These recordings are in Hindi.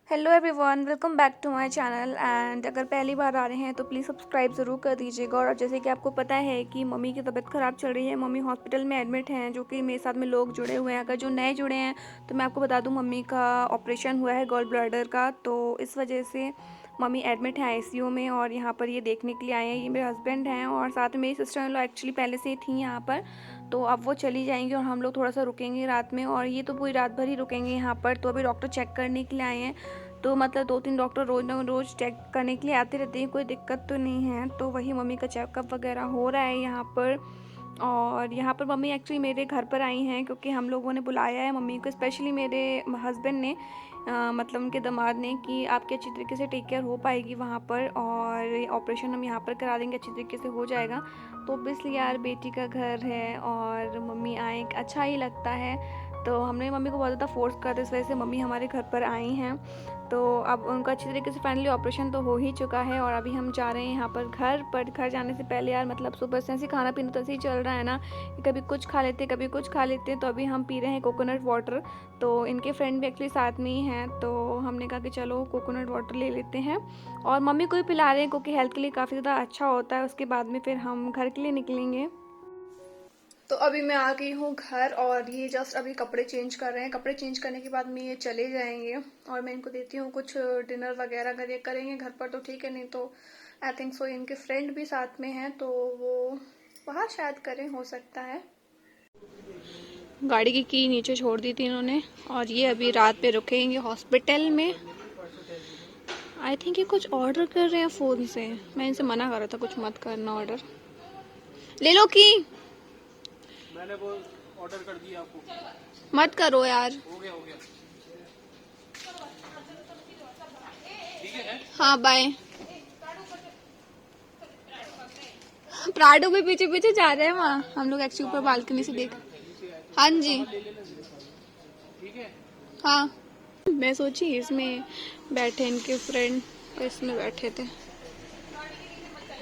Hello everyone, welcome back to my channel. And अगर पहली बार आ रहे हैं तो प्लीज़ सब्सक्राइब ज़रूर कर दीजिएगा। और जैसे कि आपको पता है कि मम्मी की तबीयत ख़राब चल रही है, मम्मी हॉस्पिटल में एडमिट हैं, जो कि मेरे साथ में लोग जुड़े हुए हैं। अगर जो नए जुड़े हैं तो मैं आपको बता दूं, मम्मी का ऑपरेशन हुआ है गॉल ब्लैडर का, तो इस वजह से मम्मी एडमिट है आईसीयू में। और यहाँ पर ये देखने के लिए आए हैं। ये मेरे हस्बैंड हैं और साथ में मेरी सिस्टर इन लॉ एक्चुअली पहले से ही थी यहाँ पर। तो अब वो चली जाएंगी और हम लोग थोड़ा सा रुकेंगे रात में, और ये तो पूरी रात भर ही रुकेंगे यहाँ पर। तो अभी डॉक्टर चेक करने के लिए आए हैं, तो मतलब 2-3 डॉक्टर रोज ना रोज चेक करने के लिए आते रहते हैं, कोई दिक्कत तो नहीं है। तो वही मम्मी का चेकअप वगैरह हो रहा है यहाँ पर। और यहाँ पर मम्मी एक्चुअली मेरे घर पर आई हैं क्योंकि हम लोगों ने बुलाया है मम्मी को, स्पेशली मेरे हस्बैंड ने, मतलब उनके दामाद ने, कि आपके अच्छी तरीके से टेक केयर हो पाएगी वहाँ पर, और ऑपरेशन हम यहाँ पर करा देंगे, अच्छी तरीके से हो जाएगा। तो ऑब्वियसली यार बेटी का घर है और मम्मी आए अच्छा ही लगता है। तो हमने मम्मी को बहुत ज़्यादा फोर्स कर दिया, इस वजह से मम्मी हमारे घर पर आई हैं। तो अब उनका अच्छी तरीके से फाइनली ऑपरेशन तो हो ही चुका है, और अभी हम जा रहे हैं यहाँ पर घर पर। घर जाने से पहले यार मतलब सुबह से ऐसे खाना पीना तो ऐसे ही चल रहा है ना, कि कभी कुछ खा लेते कभी कुछ खा लेते। तो अभी हम पी रहे हैं कोकोनट वाटर। तो इनके फ्रेंड भी एक्चुअली साथ में ही हैं, तो हमने कहा कि चलो कोकोनट वाटर ले लेते हैं, और मम्मी को ही पिला रहे हैं क्योंकि हेल्थ के लिए काफ़ी ज़्यादा अच्छा होता है। उसके बाद में फिर हम घर के लिए निकलेंगे। तो अभी मैं आ गई हूँ घर, और ये जस्ट अभी कपड़े चेंज कर रहे हैं। कपड़े चेंज करने के बाद में ये चले जाएंगे, और मैं इनको देती हूँ कुछ डिनर वगैरह। अगर ये करेंगे घर पर तो ठीक है, नहीं तो आई थिंक सो इनके फ्रेंड भी साथ में हैं, तो वो वहाँ शायद करें, हो सकता है। गाड़ी की नीचे छोड़ दी थी इन्होंने, और ये अभी रात पे रुकेंगे हॉस्पिटल में। आई थिंक ये कुछ ऑर्डर कर रहे हैं फ़ोन से। मैं इनसे मना कर रहा था कुछ मत करना ऑर्डर। ले लो की, मैंने वो ऑर्डर कर दिया आपको। मत करो यार। हो गया ठीक है। हाँ बाय। प्राडो भी पीछे पीछे जा रहे हैं वहाँ, हम लोग एक्चुअली ऊपर बालकनी से देख। हाँ जी ठीक है। हाँ, मैं सोची इसमें बैठे इनके फ्रेंड, इसमें बैठे थे।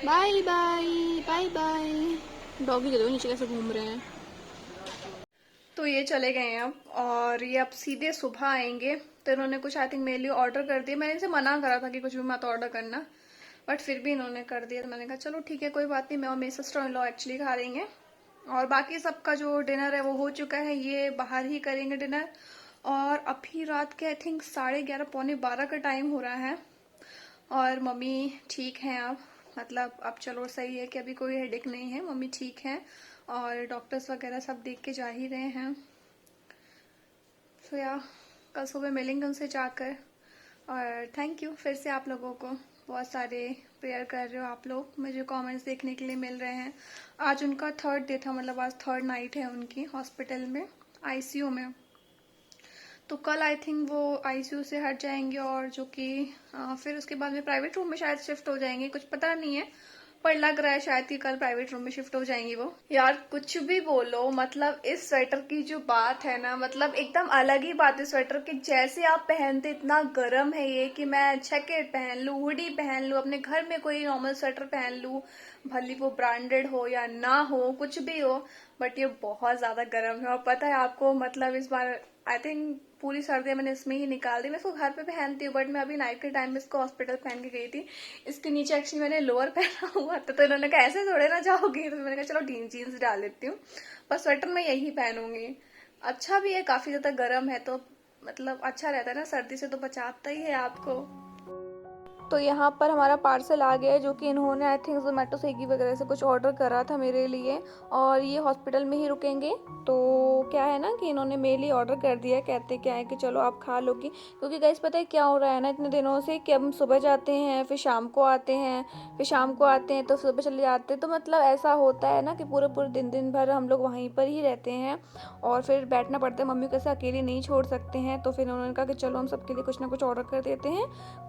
Bye bye bye bye. Doggy के दो नीचे कैसे घूम रहे हैं। तो ये चले गए हैं अब, और ये अब सीधे सुबह आएंगे। तो इन्होंने कुछ आई थिंक मेरे लिए ऑर्डर कर दिया। मैंने इनसे मना करा था कि कुछ भी मत ऑर्डर करना, बट फिर भी इन्होंने कर दिया। तो मैंने कहा चलो ठीक है, कोई बात नहीं। मैं और मेरी सिस्टर इन लॉ एक्चुअली खा लेंगे, और बाकी सबका जो डिनर है वो हो चुका है। ये बाहर ही करेंगे डिनर। और अभी रात के आई थिंक 11:30 पौने 12 का टाइम हो रहा है, और मम्मी ठीक हैं अब। मतलब अब चलो सही है कि अभी कोई हेडेक नहीं है, मम्मी ठीक है, और डॉक्टर्स वगैरह सब देख के जा ही रहे हैं। तो या कल सुबह मिलेंगे उनसे जाकर। और थैंक यू फिर से आप लोगों को, बहुत सारे प्रेयर कर रहे हो आप लोग, मुझे कमेंट्स देखने के लिए मिल रहे हैं। आज उनका 3rd डे था, मतलब आज 3rd नाइट है उनकी हॉस्पिटल में, आईसीयू में। तो कल आई थिंक वो आईसीयू से हट जाएंगे, और जो कि फिर उसके बाद में प्राइवेट रूम में शायद शिफ्ट हो जाएंगे, कुछ पता नहीं है, पर लग रहा है शायद कि कल प्राइवेट रूम में शिफ्ट हो जाएंगी वो। यार कुछ भी बोलो, मतलब इस स्वेटर की जो बात है ना, मतलब एकदम अलग ही बात है स्वेटर की। जैसे आप पहनते, इतना गर्म है ये कि मैं जैकेट पहन लूं, हुडी पहन लूं, अपने घर में कोई नॉर्मल स्वेटर पहन लूं, भले वो ब्रांडेड हो या ना हो, कुछ भी हो, बट ये बहुत ज्यादा गर्म है। और पता है आपको, मतलब इस बार आई थिंक पूरी सर्दियां मैंने इसमें ही निकाल दी। मैं इसको घर पे पहनती हूँ, बट मैं अभी नाइट के टाइम में इसको हॉस्पिटल पहन के गई थी। इसके नीचे एक्चुअली मैंने लोअर पहना हुआ था, तो इन्होंने कहा ऐसे थोड़े ना जाओगी, तो मैंने कहा चलो जीन्स डाल लेती हूँ, पर स्वेटर मैं यही पहनूंगी। अच्छा भी है, काफी ज्यादा गर्म है, तो मतलब अच्छा रहता है ना, सर्दी से तो बचाता ही है आपको। तो यहाँ पर हमारा पार्सल आ गया है, जो कि इन्होंने आई थिंक जोमेटो स्विगी वगैरह से कुछ ऑर्डर करा था मेरे लिए, और ये हॉस्पिटल में ही रुकेंगे। तो क्या है ना कि इन्होंने मेरे लिए ऑर्डर कर दिया। कहते क्या है कि चलो आप खा लोगी, क्योंकि गाइस पता है क्या हो रहा है ना इतने दिनों से, कि हम सुबह जाते हैं, फिर शाम को आते हैं, फिर शाम को आते हैं, तो सुबह चले जाते हैं। तो मतलब ऐसा होता है ना कि पूरे पूरे दिन भर हम लोग वहीं पर ही रहते हैं, और फिर बैठना पड़ता है। मम्मी को ऐसे अकेले नहीं छोड़ सकते हैं, तो फिर उन्होंने कहा कि चलो हम सबके लिए कुछ ना कुछ ऑर्डर कर देते हैं,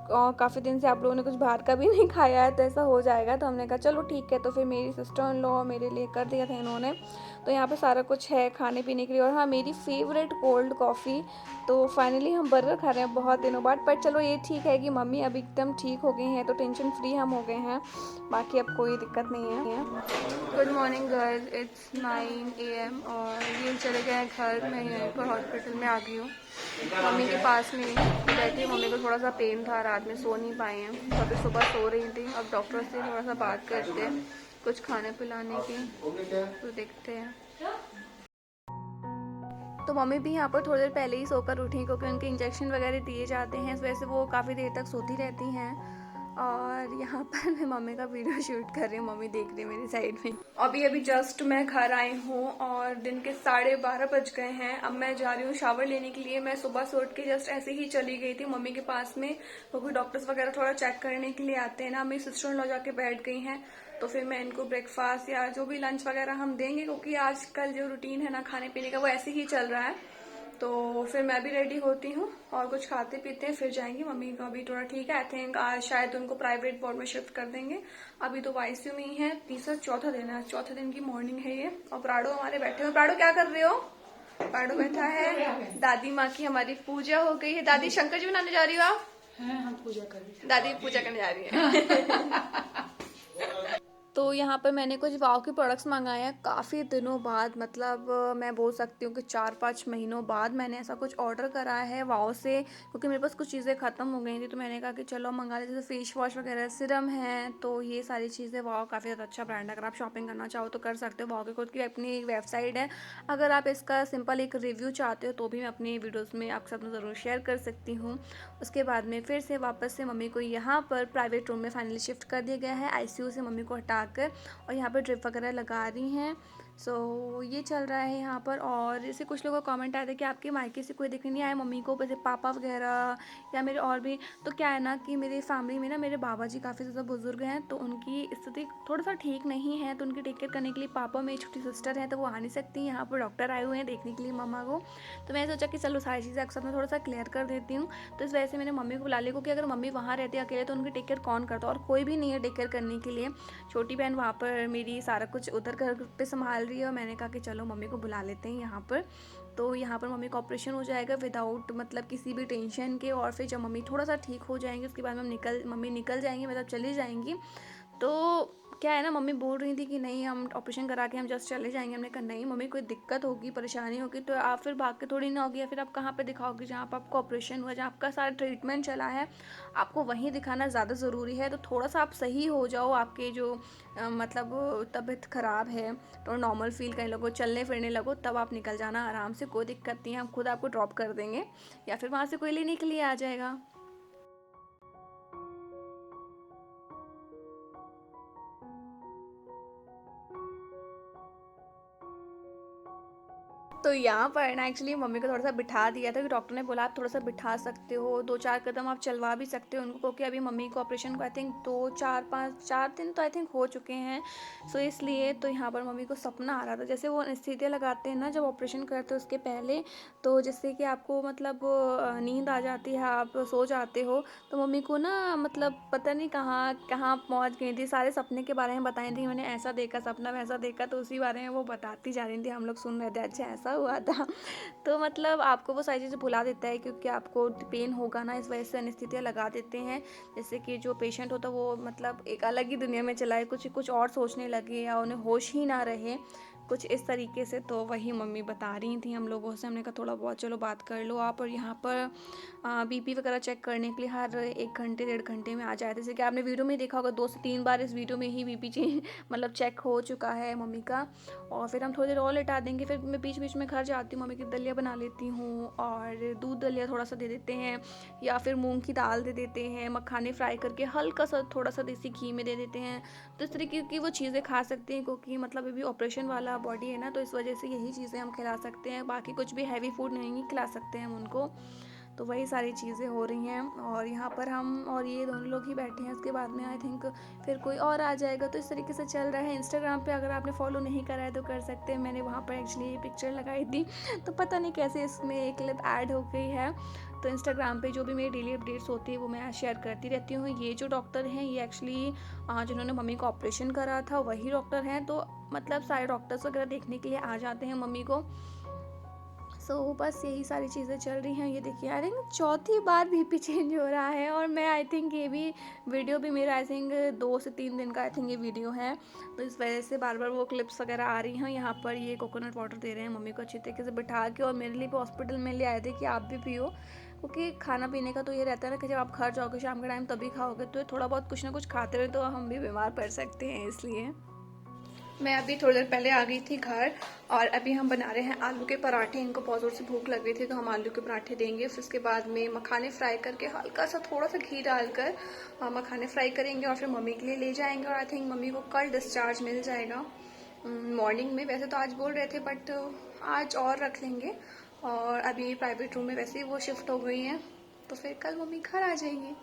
और काफ़ी दिन से आप लोगों ने कुछ बाहर का भी नहीं खाया है, तो ऐसा हो जाएगा। तो हमने कहा चलो ठीक है। तो फिर मेरी सिस्टर इन लॉ मेरे लिए कर दिया था इन्होंने। तो यहाँ पे सारा कुछ है खाने पीने के लिए, और हाँ मेरी फेवरेट कोल्ड कॉफ़ी। तो फाइनली हम बर्गर खा रहे हैं बहुत दिनों बाद, पर चलो ये ठीक है कि मम्मी अभी एकदम ठीक हो गई हैं, तो टेंशन फ्री हम हो गए हैं, बाकी अब कोई दिक्कत नहीं है। Good morning girls, it's 9 AM, और ये चले गए घर। मैं यहीं पर हॉस्पिटल में आ गई हूँ, मम्मी के पास में बैठी हूँ, मम्मी को को थोड़ा सा पेन था, रात में सो नहीं पाए हैं, तो अभी सुबह सो रही थी। अब डॉक्टर से थोड़ा सा बात करते हैं कुछ खाने पिलाने की, तो देखते हैं। तो मम्मी भी यहाँ पर थोड़ी देर पहले ही सोकर उठी, क्योंकि उनके इंजेक्शन वगैरह दिए जाते हैं, इस वजह से वो काफ़ी देर तक सोती रहती हैं। और यहाँ पर मैं मम्मी का वीडियो शूट कर रही हूँ, मम्मी देख रही है मेरी साइड में। अभी जस्ट मैं घर आई हूँ और दिन के 12:30 बज गए हैं। अब मैं जा रही हूँ शावर लेने के लिए। मैं सुबह से उठ के जस्ट ऐसे ही चली गई थी मम्मी के पास में, क्योंकि डॉक्टर्स वगैरह थोड़ा चेक करने के लिए आते हैं ना। मेरी सिस्टर इन लॉ जाके बैठ गई हैं, तो फिर मैं इनको ब्रेकफास्ट या जो भी लंच वगैरह हम देंगे, क्योंकि आजकल जो रूटीन है ना खाने पीने का वो ऐसे ही चल रहा है। तो फिर मैं भी रेडी होती हूँ और कुछ खाते पीते हैं, फिर जाएंगी। मम्मी का भी थोड़ा ठीक है, आई थिंक आज शायद उनको प्राइवेट वार्ड में शिफ्ट कर देंगे। अभी तो आईसीयू में ही है, चौथा दिन है, चौथे दिन की मॉर्निंग है ये। और प्राडो हमारे बैठे हुए। प्राडो क्या कर रहे हो? प्राडो बैठा है। दादी माँ की हमारी पूजा हो गई है। दादी शंकर जी बनाने जा रही हो आप? हम पूजा करें। दादी पूजा करने जा रही है। तो यहाँ पर मैंने कुछ वाव के प्रोडक्ट्स मंगाए हैं काफ़ी दिनों बाद, मतलब मैं बोल सकती हूँ कि 4-5 महीनों बाद मैंने ऐसा कुछ ऑर्डर करा है वाव से, क्योंकि मेरे पास कुछ चीज़ें ख़त्म हो गई थी। तो मैंने कहा कि चलो मंगा लेते, जैसे फेस वॉश वगैरह, सिरम है, तो ये सारी चीज़ें। वाव काफ़ी ज़्यादा अच्छा ब्रांड है, अगर आप शॉपिंग करना चाहो तो कर सकते हो। वाव की खुद की अपनी एक वेबसाइट है, अगर आप इसका सिंपल एक रिव्यू चाहते हो तो भी मैं अपनी वीडियोज़ में आपके साथ ज़रूर शेयर कर सकती हूँ। उसके बाद में फिर से वापस से मम्मी को यहाँ पर प्राइवेट रूम में फाइनली शिफ्ट कर दिया गया है, आईसीयू से मम्मी को हटाकर, और यहाँ पर ड्रिप वगैरह लगा रही हैं। सो ये चल रहा है यहाँ पर। और जैसे कुछ लोगों का कमेंट आया था कि आपके मायके से कोई दिखने नहीं आया मम्मी को, जैसे पापा वगैरह या मेरे और भी। तो क्या है ना कि मेरी फैमिली में ना मेरे बाबा जी काफ़ी ज़्यादा बुजुर्ग हैं, तो उनकी स्थिति थोड़ा सा ठीक नहीं है, तो उनकी टेक केयर करने के लिए पापा, मेरी छोटी सिस्टर है, तो वो आ नहीं सकती। यहाँ पर डॉक्टर आए हुए हैं देखने के लिए मम्मा को। तो मैंने सोचा कि चलो सारी चीज़ें आपके साथ में थोड़ा सा क्लियर कर देती हूँ। तो इस वजह से मैंने मम्मी को बुला लिया, क्योंकि अगर मम्मी वहाँ रहती है अकेले तो उनकी टेक केयर कौन करता, और कोई भी नहीं है टेक केयर करने के लिए। छोटी बहन वहाँ पर मेरी सारा कुछ उधर घर पे संभाल रही है, और मैंने कहा कि चलो मम्मी को बुला लेते हैं यहाँ पर। तो यहाँ पर मम्मी का ऑपरेशन हो जाएगा विदाउट मतलब किसी भी टेंशन के। और फिर जब मम्मी थोड़ा सा ठीक हो जाएंगे उसके बाद मम्मी निकल जाएंगी, मतलब चली जाएंगी। तो क्या है ना, मम्मी बोल रही थी कि नहीं हम ऑपरेशन करा के हम जस्ट चले जाएंगे। हमने कहा नहीं मम्मी, कोई दिक्कत होगी, परेशानी होगी तो आप फिर भाग के थोड़ी ना होगी, या फिर आप कहाँ पे दिखाओगी? जहाँ पर आपका ऑपरेशन हुआ, जहाँ आपका सारा ट्रीटमेंट चला है, आपको वहीं दिखाना ज़्यादा ज़रूरी है। तो थोड़ा सा आप सही हो जाओ, आपके जो मतलब तबीयत ख़राब है तो नॉर्मल फील करने लगो, चलने फिरने लगो, तब आप निकल जाना आराम से, कोई दिक्कत नहीं है। हम खुद आपको ड्रॉप कर देंगे या फिर वहाँ से कोई लेने के लिए आ जाएगा। तो यहाँ पर ना एक्चुअली मम्मी को थोड़ा सा बिठा दिया था, कि डॉक्टर ने बोला आप थोड़ा सा बिठा सकते हो, 2-4 कदम आप चलवा भी सकते हो उनको, क्योंकि अभी मम्मी को ऑपरेशन को आई थिंक 4 दिन तो आई थिंक हो चुके हैं। सो इसलिए तो यहाँ पर मम्मी को सपना आ रहा था, जैसे वो एनेस्थीसिया लगाते हैं ना जब ऑपरेशन करते हैं उसके पहले, तो जैसे कि आपको मतलब नींद आ जाती है, आप सो जाते हो। तो मम्मी को ना मतलब पता नहीं कहाँ कहाँ पहुँच गई थी, सारे सपने के बारे में बताई थी, मैंने ऐसा देखा सपना, वैसा देखा, तो उसी बारे में वो बताती जा रही थी, हम लोग सुन रहे थे, अच्छा ऐसा हुआ था। तो मतलब आपको वो सारी चीज़ें भुला देता है, क्योंकि आपको पेन होगा ना, इस वजह से एनेस्थीसिया लगा देते हैं, जैसे कि जो पेशेंट होता है वो मतलब एक अलग ही दुनिया में चला है, कुछ और सोचने लगे या उन्हें होश ही ना रहे, कुछ इस तरीके से। तो वही मम्मी बता रही थी हम लोगों से, हमने कहा थोड़ा बहुत चलो बात कर लो आप। और यहाँ पर बीपी वगैरह चेक करने के लिए हर 1 घंटे 1.5 घंटे में आ जाए, जैसे कि आपने वीडियो में देखा होगा 2 से 3 बार इस वीडियो में ही बीपी मतलब चेक हो चुका है मम्मी का। और फिर हम थोड़ी देर और लेटा देंगे, फिर मैं बीच बीच में घर जाती हूँ, मम्मी की दलिया बना लेती हूँ, और दूध दलिया थोड़ा सा दे देते हैं, या फिर मूंग की दाल दे देते हैं, मखाने फ्राई करके हल्का सा थोड़ा सा देसी घी में दे देते हैं। तो इस तरीके की वो चीज़ें खा सकते हैं, क्योंकि मतलब अभी ऑपरेशन वाला बॉडी है ना, तो इस वजह से यही चीज़ें हम खिला सकते हैं, बाकी कुछ भी हैवी फूड नहीं खिला सकते हैं हम उनको। तो वही सारी चीज़ें हो रही हैं, और यहाँ पर हम और ये दोनों लोग ही बैठे हैं, उसके बाद में आई थिंक फिर कोई और आ जाएगा। तो इस तरीके से चल रहा है। इंस्टाग्राम पे अगर आपने फॉलो नहीं करा है तो कर सकते हैं, मैंने वहाँ पर एक्चुअली पिक्चर लगाई थी, तो पता नहीं कैसे इसमें एक क्लिप ऐड हो गई है। तो इंस्टाग्राम पे जो भी मेरी डेली अपडेट्स होती है वो मैं शेयर करती रहती हूँ। ये जो डॉक्टर हैं ये एक्चुअली जिन्होंने मम्मी को ऑपरेशन करा था वही डॉक्टर हैं, तो मतलब सारे डॉक्टर्स वगैरह देखने के लिए आ जाते हैं मम्मी को। सो बस यही सारी चीज़ें चल रही हैं। ये देखिए आई थिंक चौथी बार बीपी चेंज हो रहा है, और मैं आई थिंक ये भी वीडियो भी मेरा आई थिंक 2 से 3 दिन का आई थिंक ये वीडियो है, तो इस वजह से बार बार वो क्लिप्स वगैरह आ रही हैं। यहाँ पर ये कोकोनट वाटर दे रहे हैं मम्मी को अच्छी तरीके से बिठा के, और मेरे लिए भी हॉस्पिटल में ले आए थे कि आप भी पियो, क्योंकि खाना पीने का तो ये रहता है ना कि जब आप घर जाओगे शाम के टाइम तभी खाओगे, तो थोड़ा बहुत कुछ ना कुछ खाते हुए तो हम भी बीमार पड़ सकते हैं। इसलिए मैं अभी थोड़ी देर पहले आ गई थी घर, और अभी हम बना रहे हैं आलू के पराठे। इनको बहुत ज़ोर से भूख लग रही थी तो हम आलू के पराठे देंगे। फिर उसके बाद में मखाने फ्राई करके हल्का सा थोड़ा सा घी डालकर मखाने फ्राई करेंगे और फिर मम्मी के लिए ले जाएंगे। और आई थिंक मम्मी को कल डिस्चार्ज मिल जाएगा मॉर्निंग में। वैसे तो आज बोल रहे थे बट आज और रख लेंगे। और अभी प्राइवेट रूम में वैसे ही वो शिफ्ट हो गई हैं, तो फिर कल मम्मी घर आ जाएंगी।